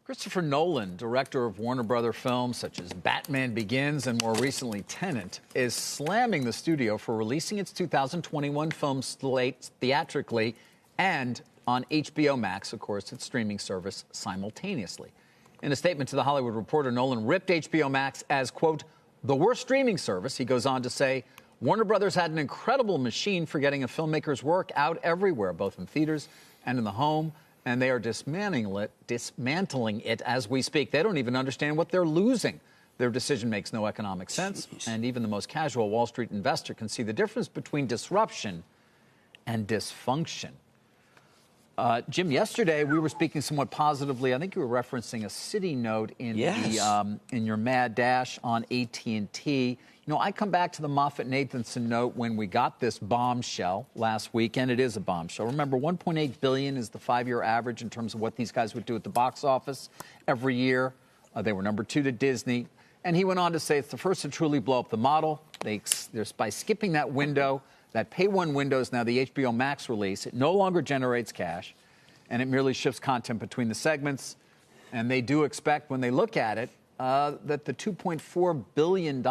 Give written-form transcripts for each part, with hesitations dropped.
Christopher Nolan, director of Warner Brothers films such as Batman Begins and more recently Tenet, is slamming the studio for releasing its 2021 film slate theatrically and on HBO Max, of course, its streaming service, simultaneously. In a statement to The Hollywood Reporter, Nolan ripped HBO Max as, quote, the worst streaming service. He goes on to say, Warner Brothers had an incredible machine for getting a filmmaker's work out everywhere, both in theaters and in the home, and they are dismantling it as we speak. They don't even understand what they're losing. Their decision makes no economic sense, and even the most casual Wall Street investor can see the difference between disruption and dysfunction. Jim, yesterday we were speaking somewhat positively. I think you were referencing a city note in in your mad dash on AT&T. You know, I come back to the Moffett-Nathanson note when we got this bombshell last week, and it is a bombshell. Remember, $1.8 billion is the 5-year average in terms of what these guys would do at the box office every year. They were number 2 to Disney. And he went on to say it's the first to truly blow up the model. By skipping that window, that Pay 1 window is now the HBO Max release. It no longer generates cash, and it merely shifts content between the segments. And they do expect, when they look at it, that the $2.4 billion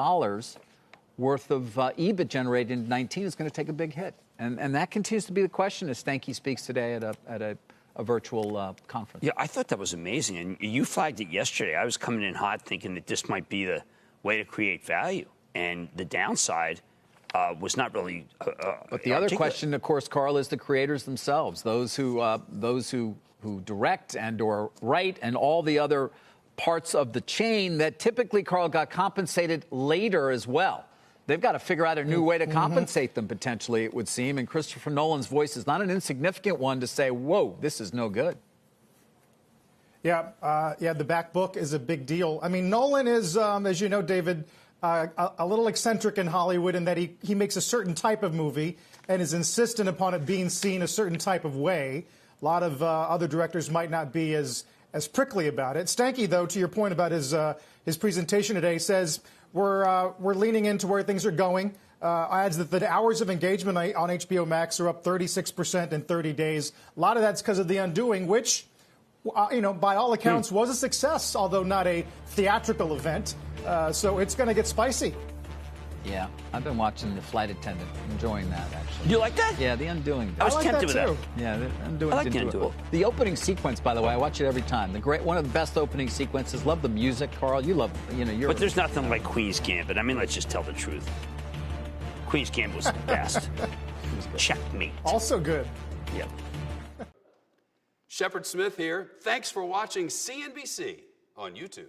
worth of EBIT generated in 2019 is going to take a big hit. And that continues to be the question as Stanky speaks today at a virtual conference. Yeah, I thought that was amazing. And you flagged it yesterday. I was coming in hot thinking that this might be the way to create value. And the downside was not really But the other question, of course, Carl, is the creators themselves, those who direct and or write and all the other parts of the chain that typically, Carl, got compensated later as well. They've got to figure out a new way to compensate them, potentially, it would seem. And Christopher Nolan's voice is not an insignificant one to say, whoa, this is no good. Yeah, the back book is a big deal. I mean, Nolan is, as you know, David, a little eccentric in Hollywood in that he makes a certain type of movie and is insistent upon it being seen a certain type of way. A lot of other directors might not be as prickly about it. Stanky, though, to your point about his presentation today, says we're leaning into where things are going. Adds that the hours of engagement on HBO Max are up 36% in 30 days. A lot of that's because of The Undoing, which, by all accounts, was a success, although not a theatrical event. So it's going to get spicy. Yeah, I've been watching The Flight Attendant, enjoying that, actually. You like that? Yeah, The Undoing. I was tempted with that. Yeah, The Undoing. I like The Undoing. The opening sequence, by the way, I watch it every time. One of the best opening sequences. Love the music, Carl. You love, you're. But there's nothing like Queen's Gambit. I mean, let's just tell the truth. Queen's Gambit was the best. Checkmate. Also good. Yep. Shepard Smith here. Thanks for watching CNBC on YouTube.